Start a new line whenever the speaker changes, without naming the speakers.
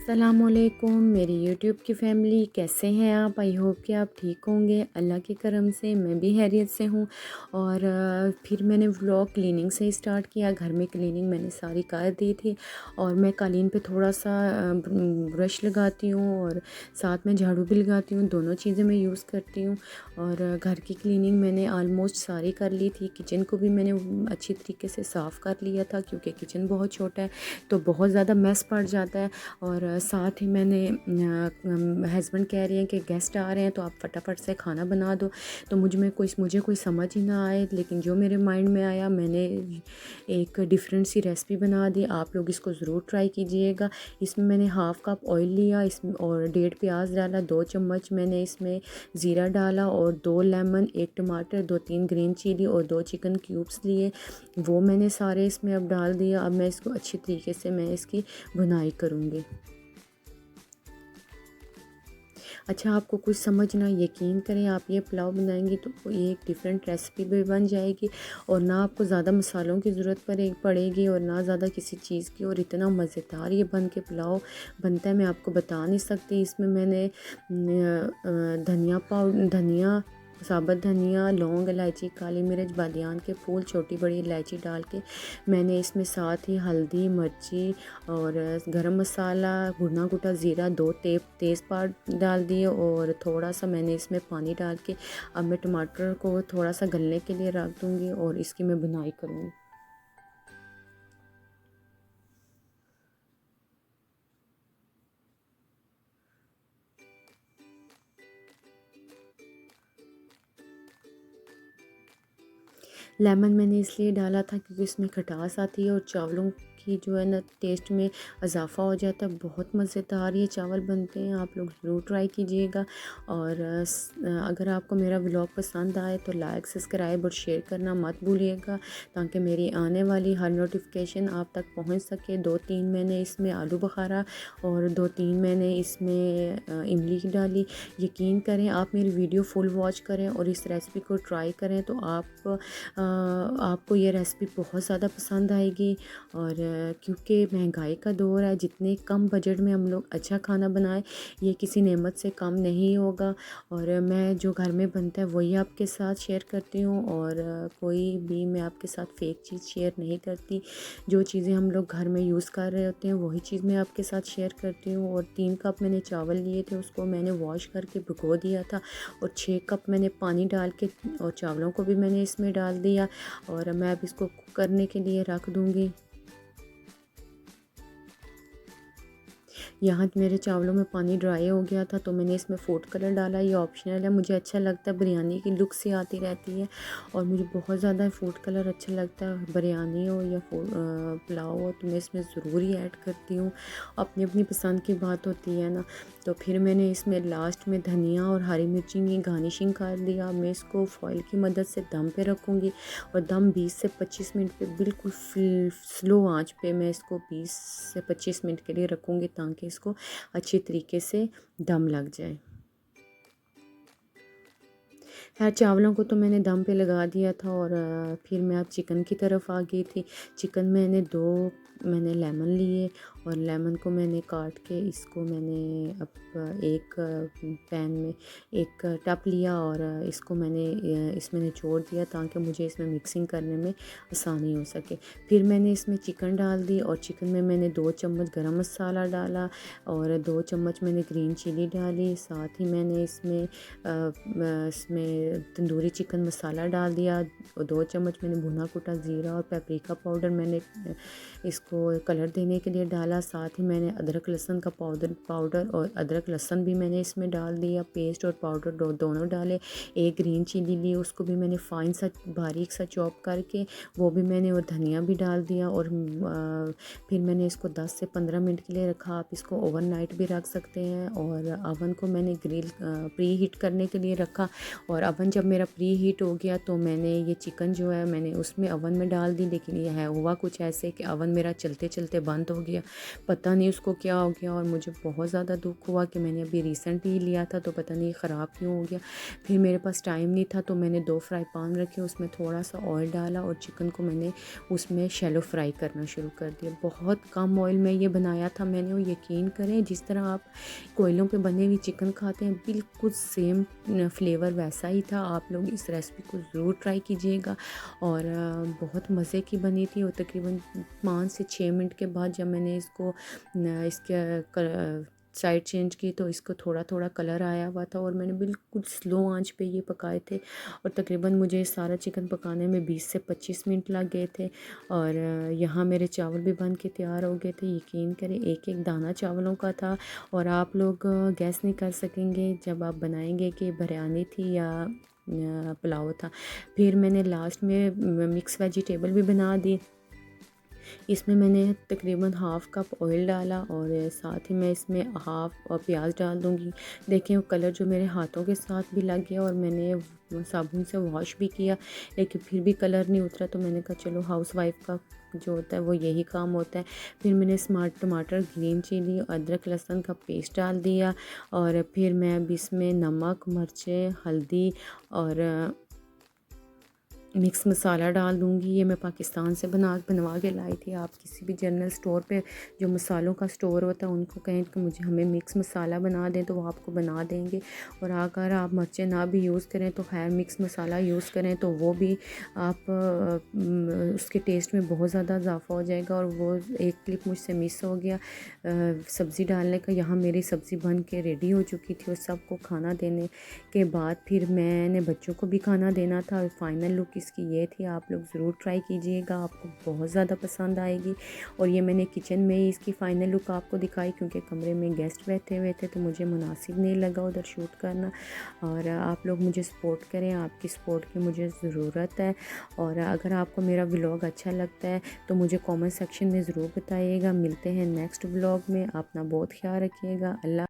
अस्सलामुअलैकुम मेरी यूट्यूब की फ़ैमिली, कैसे हैं आप? आई होप कि आप ठीक होंगे। अल्लाह के करम से मैं भी खैरियत से हूँ। और फिर मैंने व्लॉग क्लीनिंग से ही स्टार्ट किया। घर में क्लीनिंग मैंने सारी कर दी थी और मैं कालीन पे थोड़ा सा ब्रश लगाती हूँ और साथ में झाड़ू भी लगाती हूँ। दोनों चीज़ें मैं यूज़ करती हूँ। और घर की क्लीनिंग मैंने आलमोस्ट सारी कर ली थी। किचन को भी मैंने अच्छी तरीके से साफ़ कर लिया था, क्योंकि किचन बहुत छोटा है तो बहुत ज़्यादा मैस पड़ जाता है। और साथ ही मैंने हस्बैंड कह रहे हैं कि गेस्ट आ रहे हैं तो आप फटाफट से खाना बना दो। तो मुझे कोई समझ ही ना आए, लेकिन जो मेरे माइंड में आया मैंने एक डिफरेंट सी रेसिपी बना दी। आप लोग इसको ज़रूर ट्राई कीजिएगा। इसमें मैंने हाफ़ कप ऑयल लिया इसमें और 1.5 प्याज डाला, 2 चम्मच मैंने इसमें ज़ीरा डाला और 2 लेमन, 1 टमाटर, 2-3 ग्रीन चिली और 2 चिकन क्यूब्स लिए, वो मैंने सारे इसमें अब डाल दिया। अब मैं इसको अच्छी तरीके से मैं इसकी भुनाई करूँगी। अच्छा, आपको कुछ समझ ना, यकीन करें आप ये पुलाव बनाएंगी तो ये एक डिफरेंट रेसिपी भी बन जाएगी और ना आपको ज़्यादा मसालों की ज़रूरत पड़ेगी और ना ज़्यादा किसी चीज़ की। और इतना मज़ेदार ये बन के पुलाव बनता है, मैं आपको बता नहीं सकती। इसमें मैंने धनिया, साबुत धनिया, लौंग, इलायची, काली मिर्च, बादियान के फूल, छोटी बड़ी इलायची डाल के मैंने इसमें साथ ही हल्दी, मिर्ची और गरम मसाला, भुना कुटा ज़ीरा, 2 तेज़पात डाल दिए और थोड़ा सा मैंने इसमें पानी डाल के अब मैं टमाटर को थोड़ा सा गलने के लिए रख दूँगी और इसकी मैं भुनाई करूँगी। लेमन मैंने इसलिए डाला था क्योंकि इसमें खटास आती है और चावलों की जो है ना टेस्ट में इजाफ़ा हो जाता है। बहुत मज़ेदार ये चावल बनते हैं, आप लोग ज़रूर ट्राई कीजिएगा। और अगर आपको मेरा व्लॉग पसंद आए तो लाइक, सब्सक्राइब और शेयर करना मत भूलिएगा, ताकि मेरी आने वाली हर नोटिफिकेशन आप तक पहुंच सके। 2-3 मैंने इसमें आलू बुखारा और 2-3 मैंने इसमें इमली की डाली। यकीन करें, आप मेरी वीडियो फुल वॉच करें और इस रेसिपी को ट्राई करें तो आपको ये रेसिपी बहुत ज़्यादा पसंद आएगी। और क्योंकि महंगाई का दौर है, जितने कम बजट में हम लोग अच्छा खाना बनाएं ये किसी नेमत से कम नहीं होगा। और मैं जो घर में बनता है वही आपके साथ शेयर करती हूँ और कोई भी मैं आपके साथ फेक चीज़ शेयर नहीं करती। जो चीज़ें हम लोग घर में यूज़ कर रहे होते हैं वही चीज़ मैं आपके साथ शेयर करती हूँ। और 3 कप मैंने चावल लिए थे, उसको मैंने वॉश करके भिगो दिया था और 6 कप मैंने पानी डाल के और चावलों को भी मैंने इसमें डाल दिया और मैं अब इसको कुक करने के लिए रख दूँगी। यहाँ मेरे चावलों में पानी ड्राई हो गया था तो मैंने इसमें फूड कलर डाला। ये ऑप्शनल है, मुझे अच्छा लगता है, बिरयानी की लुक से आती रहती है और मुझे बहुत ज़्यादा फूड कलर अच्छा लगता है। बिरयानी हो या पुलाव हो तो मैं इसमें ज़रूर ही ऐड करती हूँ। अपनी अपनी पसंद की बात होती है ना। तो फिर मैंने इसमें लास्ट में धनिया और हरी मिर्ची की गार्निशिंग कर दिया। मैं इसको फॉइल की मदद से दम पे रखूँगी और दम 20 से 25 मिनट पे बिल्कुल स्लो आंच पे मैं इसको 20 से 25 मिनट के लिए रखूँगी, ताकि इसको अच्छी तरीके से दम लग जाए। खैर, चावलों को तो मैंने दम पे लगा दिया था और फिर मैं अब चिकन की तरफ आ गई थी। चिकन मैंने लेमन लिए और लेमन को मैंने काट के इसको मैंने अब एक पैन में एक टप लिया और इसको मैंने इसमें निचोड़ दिया ताकि मुझे इसमें मिक्सिंग करने में आसानी हो सके। फिर मैंने इसमें चिकन डाल दी और चिकन में मैंने 2 चम्मच गरम मसाला डाला और 2 चम्मच मैंने ग्रीन चिली डाली। साथ ही मैंने इसमें तंदूरी चिकन मसाला डाल दिया और 2 चम्मच मैंने भुना कुटा ज़ीरा और पेपरिका पाउडर मैंने इसको कलर देने के लिए डाला। साथ ही मैंने अदरक लहसुन का पाउडर और अदरक लहसुन भी मैंने इसमें डाल दिया, पेस्ट और पाउडर दोनों डाले। एक ग्रीन चिली ली, उसको भी मैंने फाइन सा बारीक सा चॉप करके वो भी मैंने और धनिया भी डाल दिया। और फिर मैंने इसको 10 से 15 मिनट के लिए रखा। आप इसको ओवरनाइट भी रख सकते हैं। और अवन को मैंने प्री हीट करने के लिए रखा और अवन जब मेरा प्री हीट हो गया तो मैंने ये चिकन जो है मैंने उसमें अवन में डाल दी। लेकिन यह हुआ कुछ ऐसे कि अवन मेरा चलते चलते बंद हो गया पता नहीं उसको क्या हो गया और मुझे बहुत ज़्यादा दुख हुआ कि मैंने अभी रिसेंटली लिया था तो पता नहीं ख़राब क्यों हो गया। फिर मेरे पास टाइम नहीं था तो मैंने 2 फ्राई पैन रखे, उसमें थोड़ा सा ऑयल डाला और चिकन को मैंने उसमें शैलो फ्राई करना शुरू कर दिया। बहुत कम ऑयल में ये बनाया था मैंने, और यकीन करें जिस तरह आप कोयलों पे बने हुए चिकन खाते हैं बिल्कुल सेम फ्लेवर वैसा ही था। आप लोग इस रेसिपी को ज़रूर ट्राई कीजिएगा। और बहुत मज़े की बनी थी। और तकरीबन 5 से 6 मिनट के बाद जब मैंने इसको इसके साइड चेंज की तो इसको थोड़ा थोड़ा कलर आया हुआ था, और मैंने बिल्कुल स्लो आंच पे ये पकाए थे। और तकरीबन मुझे सारा चिकन पकाने में 20 से 25 मिनट लग गए थे। और यहाँ मेरे चावल भी बन के तैयार हो गए थे। यकीन करें एक एक दाना चावलों का था। और आप लोग गैस नहीं कर सकेंगे जब आप बनाएंगे कि बिरयानी थी या पुलाव था। फिर मैंने लास्ट में मिक्स वेजिटेबल भी बना दी। इसमें मैंने तकरीबन हाफ़ कप ऑयल डाला और साथ ही मैं इसमें हाफ़ प्याज डाल दूँगी। देखें वो कलर जो मेरे हाथों के साथ भी लग गया, और मैंने साबुन से वॉश भी किया लेकिन फिर भी कलर नहीं उतरा। तो मैंने कहा चलो हाउसवाइफ का जो होता है वो यही काम होता है। फिर मैंने स्मार्ट टमाटर, ग्रीन चिली, अदरक लहसुन का पेस्ट डाल दिया। और फिर मैं अब इसमें नमक, मिर्चें, हल्दी और मिक्स मसाला डाल दूँगी। ये मैं पाकिस्तान से बनवा के लाई थी। आप किसी भी जनरल स्टोर पे जो मसालों का स्टोर होता है उनको कहें कि मुझे हमें मिक्स मसाला बना दें तो वो आपको बना देंगे। और अगर आप मिर्चें ना भी यूज़ करें तो खैर मिक्स मसाला यूज़ करें तो वो भी आप उसके टेस्ट में बहुत ज़्यादा इजाफ़ा हो जाएगा। और वो एक क्लिप मुझसे मिस हो गया सब्ज़ी डालने का। यहाँ मेरी सब्ज़ी बन के रेडी हो चुकी थी और सबको खाना देने के बाद फिर मैंने बच्चों को भी खाना देना था। फाइनल लुक इसकी ये थी। आप लोग ज़रूर ट्राई कीजिएगा, आपको बहुत ज़्यादा पसंद आएगी। और ये मैंने किचन में ही इसकी फ़ाइनल लुक आपको दिखाई, क्योंकि कमरे में गेस्ट बैठे हुए थे तो मुझे मुनासिब नहीं लगा उधर शूट करना। और आप लोग मुझे सपोर्ट करें, आपकी सपोर्ट की मुझे ज़रूरत है। और अगर आपको मेरा व्लॉग अच्छा लगता है तो मुझे कमेंट सेक्शन में ज़रूर बताइएगा। मिलते हैं नेक्स्ट व्लॉग में। अपना बहुत ख्याल रखिएगा। अल्लाह।